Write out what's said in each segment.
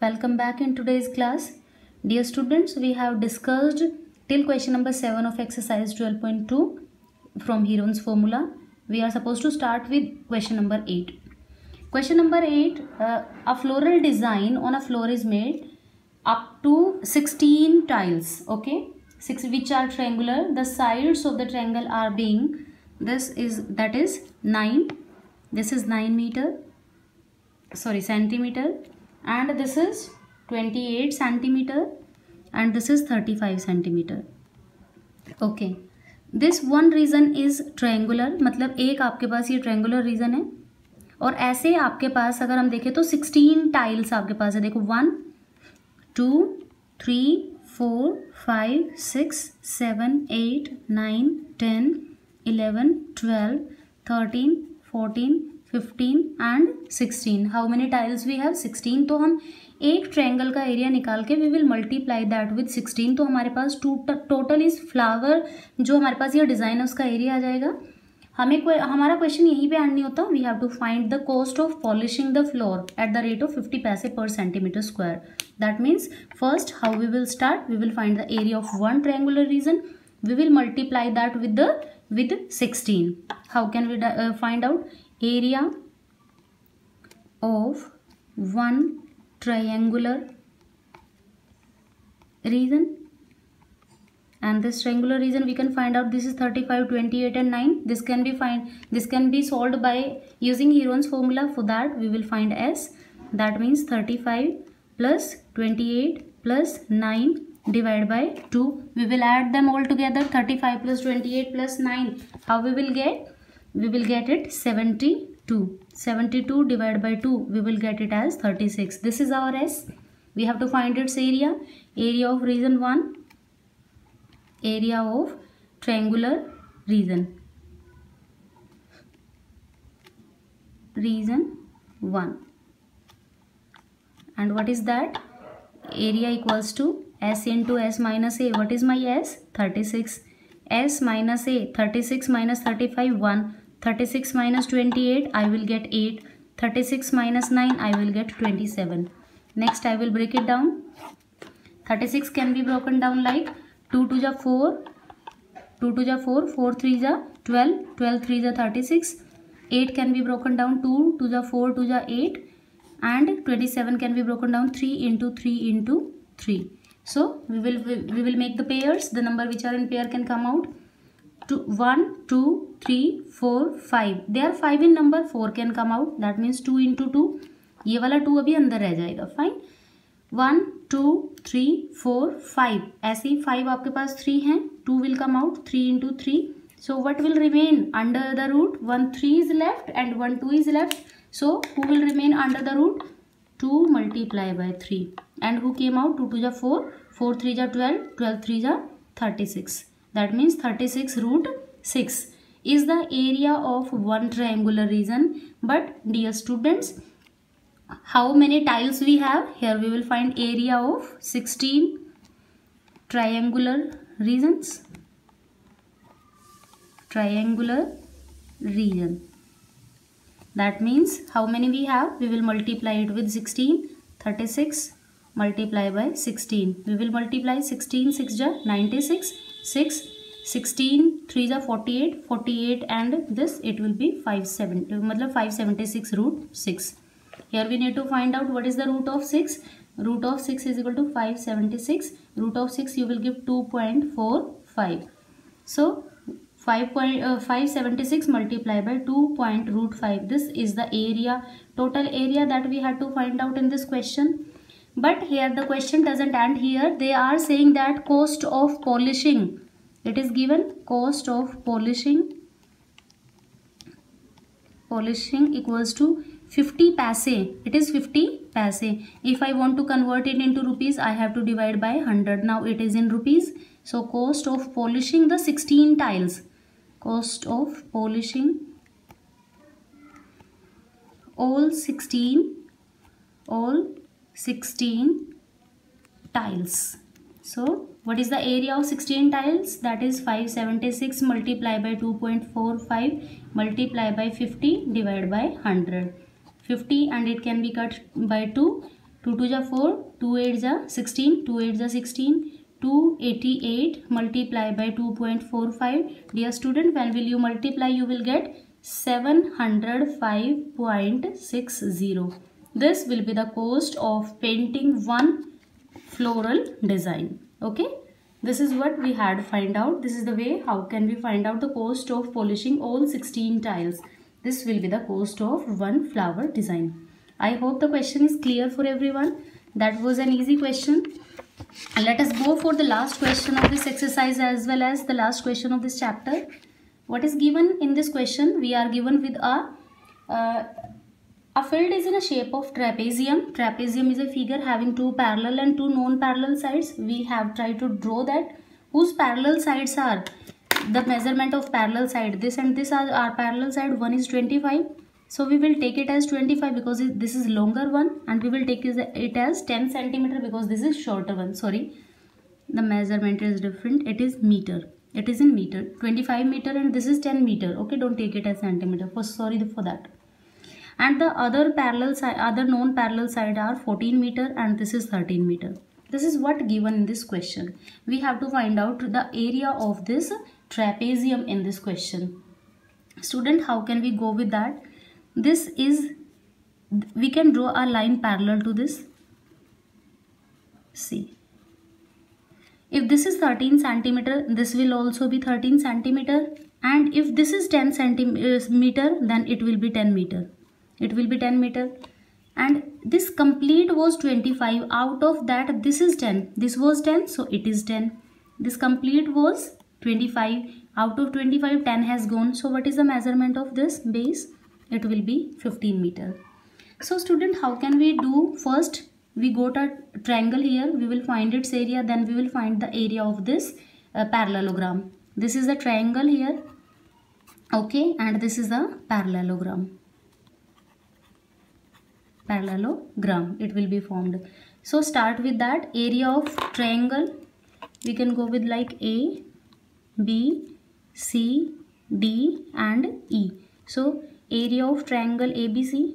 Welcome back in today's class. Dear students, we have discussed till question number 7 of exercise 12.2 from Heron's formula. We are supposed to start with question number 8. Question number 8, a floral design on a floor is made up to 16 tiles, okay, which are triangular. The sides of the triangle are being, that is 9, this is 9 centimeter, and this is 28 centimeter, and this is 35 centimeter. Okay, this one region is triangular, मतलब एक आपके पास ये triangular region है, और ऐसे आपके पास अगर हम देखें तो 16 टाइल्स आपके पास है. देखो 1 2 3 4 5 6 7 8 9 10 11 12 13 14 15 and 16. How many tiles we have? 16. तो हम एक ट्रायंगल का एरिया निकाल के we will multiply that with 16. तो हमारे पास टोटल इस फ्लावर जो हमारे पास ये डिज़ाइन है उसका एरिया आ जाएगा. हमारा क्वेश्चन यहीं पे एंड नहीं होता. We have to find the cost of polishing the floor at the rate of 50 paise per centimetre square. That means first how we will start, we will find the area of one triangular region. We will multiply that with 16. How can we find out area of one triangular region? And this triangular region we can find out, this is 35, 28 and 9. This can be solved by using Heron's formula. For that we will find S. That means 35 plus 28 plus 9 divided by 2. We will add them all together. 35 plus 28 plus 9. How we will get? We will get it 72. 72 divided by 2. We will get it as 36. This is our S. We have to find its area. Area of region 1. Area of triangular region. Region 1. And what is that? Area equals to S into S minus A. What is my S? 36. S minus A. 36 minus 35, 1. 36 minus 28, I will get 8. 36 minus 9, I will get 27. Next, I will break it down. 36 can be broken down like 2 to the 4. 2 to the 4. 4 3 the 12. 12 3 the 36. 8 can be broken down 2 to the 4 to the 8. And 27 can be broken down 3 into 3 into 3. So we will make the pairs. The number which are in pair can come out. 1 2 3 4 5. They are 5 in number. 4 can come out. That means 2 into 2. ये वाला 2 अभी अंदर रह जाएगा. Fine. 1 2 3 4 5. ऐसे ही 5 आपके पास 3 हैं. 2 will come out. 3 into 3. So what will remain under the root? 1 3 is left and 1 2 is left. So who will remain under the root? 2 multiplied by 3. And who came out? 2 to the 4. 4 3 the 12. 12 3 the 36. That means 36 root 6 is the area of one triangular region. But dear students, how many tiles we have? Here we will find area of 16 triangular regions. Triangular region. That means how many we have? We will multiply it with 16. 36 multiply by 16. We will multiply 16 6 ja 96. 6 16 3 ja 48. 48 and this it will be 570. मतलब 576 root 6. Here we need to find out what is the root of 6. Root of 6 is equal to 576. Root of 6 you will give 2.45. So 576 multiplied by 2.5. This is the area, total area that we had to find out in this question. But here the question doesn't end here. They are saying that cost of polishing. It is given cost of polishing equals to 50 paise. It is 50 paise. If I want to convert it into rupees, I have to divide by 100. Now it is in rupees. So cost of polishing the 16 tiles. Cost of polishing all 16 tiles. So what is the area of 16 tiles? That is 576 multiplied by 2.45 multiplied by 50 divided by 100. 50 and it can be cut by 2. 2 2 जा 4, 2 8 जा 16, 2 8 जा 16, 288 multiply by 2.45. Dear student, when will you multiply? You will get 705.60. This will be the cost of painting one floral design. Okay, this is what we had to find out. This is the way how can we find out the cost of polishing all 16 tiles. This will be the cost of one flower design. I hope the question is clear for everyone. That was an easy question. Let us go for the last question of this exercise as well as the last question of this chapter. What is given in this question? We are given with a field is in a shape of trapezium. Trapezium is a figure having two parallel and two non-parallel sides. We have tried to draw that whose parallel sides are the measurement of parallel side. This and this are our parallel side. One is 25. So we will take it as 25 because this is longer one, and we will take it as 10 centimeter because this is shorter one. Sorry, the measurement is different. It is meter. It is in meter. 25 meter and this is 10 meter. Okay, don't take it as centimeter. Sorry for that. And the other parallel side, other non-parallel side are 14 meter and this is 13 meter. This is what given in this question. We have to find out the area of this trapezium in this question. Student, how can we go with that? This is, we can draw a line parallel to this. See, if this is 13 centimeter, this will also be 13 centimeter, and if this is 10 centimeter, then it will be 10 meter. It will be 10 meter, and this complete was 25. Out of that, this is 10. This was 10, so it is 10. This complete was 25. Out of 25, 10 has gone. So what is the measurement of this base? It will be 15 meter. So student, how can we do? First, we go to triangle here. We will find its area. Then we will find the area of this parallelogram. This is the triangle here. Okay, and this is the parallelogram. Parallelogram. It will be formed. So start with that. Area of triangle. We can go with like A, B, C, D, and E. So area of triangle ABC,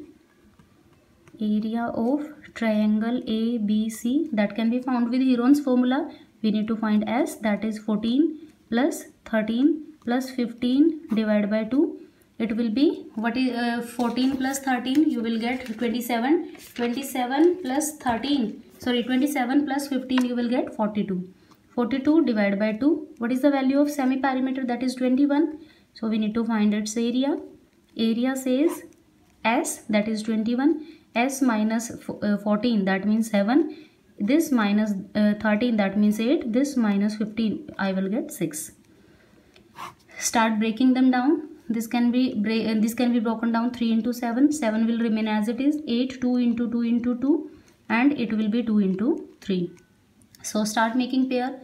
area of triangle ABC, that can be found with Heron's formula. We need to find S, that is 14 plus 13 plus 15 divided by 2. It will be, what is 14 plus 13? You will get 27. 27 plus 13, sorry, 27 plus 15, you will get 42. 42 divided by 2. What is the value of semi-perimeter? That is 21. So we need to find its area. Area says S, that is 21. S minus 14, that means 7. This minus 13, that means 8. This minus 15, I will get 6. Start breaking them down. This can be broken down 3 into 7. 7 will remain as it is. 8, 2 into 2 into 2, and it will be 2 into 3. So start making pair.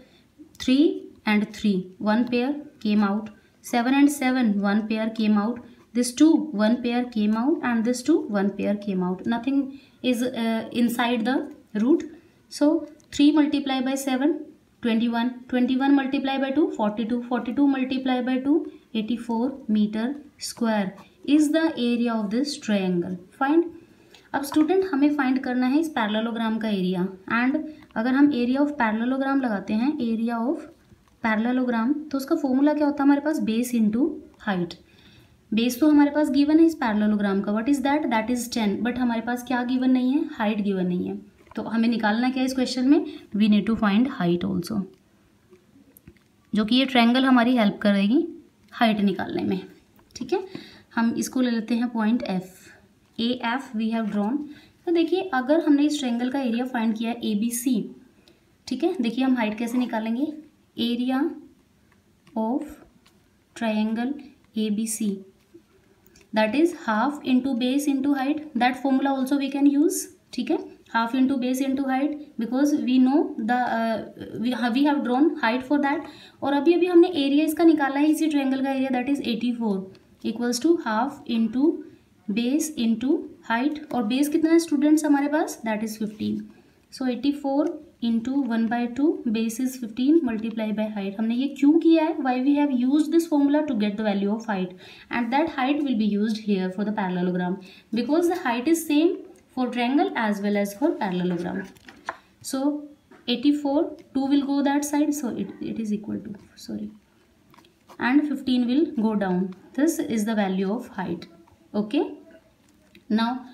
3 and 3, one pair came out. 7 and 7, one pair came out. This 2, one pair came out, and this 2, one pair came out. Nothing is inside the root. So 3 multiplied by 7, 21. 21 multiplied by 2, 42. 42 multiplied by 2, 84 meter square is the area of this triangle. Find. अब student, हमें find करना है इस parallelogram का area. And अगर हम area of parallelogram लगाते हैं, एरिया ऑफ पैरेललोग्राम, तो उसका फॉर्मूला क्या होता है हमारे पास? Base into height. बेस तो हमारे पास गिवन है इस पैरेललोग्राम का. What is that? That is 10. But हमारे पास क्या गिवन नहीं है? हाइट गिवन नहीं है. तो हमें निकालना क्या है इस क्वेश्चन में? We need to find height also, जो कि ये ट्रायंगल हमारी हेल्प करेगी हाइट निकालने में. ठीक है, हम इसको ले लेते हैं point F. A F we have drawn. तो देखिए, अगर हमने इस ट्रायंगल का एरिया फाइंड किया ए बी सी, ठीक है, देखिए हम हाइट कैसे निकालेंगे? Area of triangle A B C, that is half into base into height. That formula also we can use. ठीक है, half into base into height, because we know the we have drawn height for that. और अभी हमने area इसका निकाला है इसी triangle का area, that is 84 equals to half into base into height. और बेस कितना है स्टूडेंट्स हमारे पास? that is 15. So 84 into 1/2 base is 15 multiplied by height. हमने ये क्यों किया है? Why we have used this formula to get the value of height, and that height will be used here for the parallelogram, because the height is same for triangle as well as for parallelogram. So 84, 2 will go that side, so it is equal to, sorry, and 15 will go down. This is the value of height. Okay. Now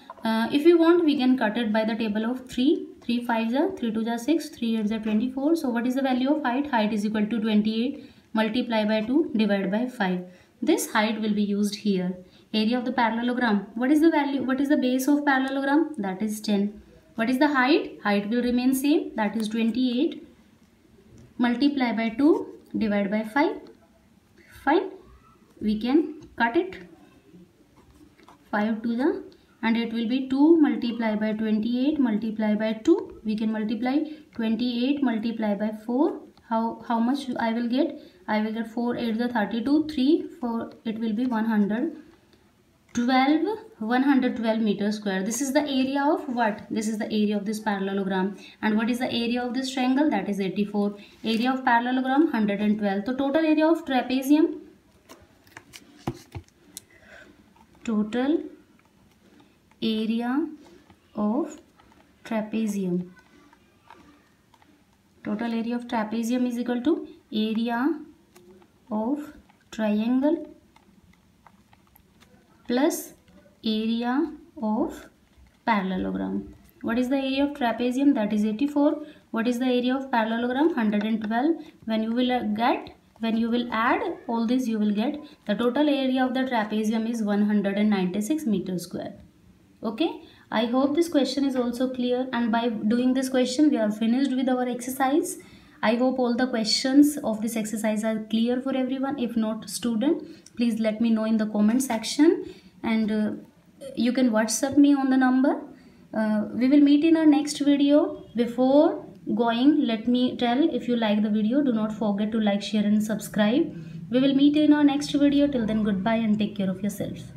if you want, we can cut it by the table of 3. 3 5s are 3 2s are 6, 3 8s are 24. So what is the value of height? Height is equal to 28 multiply by 2 divided by 5. This height will be used here. Area of the parallelogram. What is the value? What is the base of parallelogram? That is 10. What is the height? Height will remain same. That is 28 multiply by 2 divided by 5. Fine. We can cut it. 5 to the, and it will be 2 multiply by 28 multiply by 2. We can multiply 28 multiply by 4. How much I will get? I will get 4 8 the 32, 3 4, it will be 112 meters square. This is the area of what? This is the area of this parallelogram. And what is the area of this triangle? That is 84. Area of parallelogram 112. So total area of trapezium. Total area of trapezium. Total area of trapezium is equal to area of triangle plus area of parallelogram. What is the area of trapezium? That is 84. What is the area of parallelogram? 112. When you will add all this, you will get the total area of the trapezium is 196 meters square. Okay. I hope this question is also clear, and by doing this question we are finished with our exercise. I hope all the questions of this exercise are clear for everyone. If not, student, please let me know in the comment section, and you can WhatsApp me on the number. We will meet in our next video. Before going, let me tell, if you like the video, do not forget to like, share and subscribe. We will meet in our next video. Till then, goodbye and take care of yourself.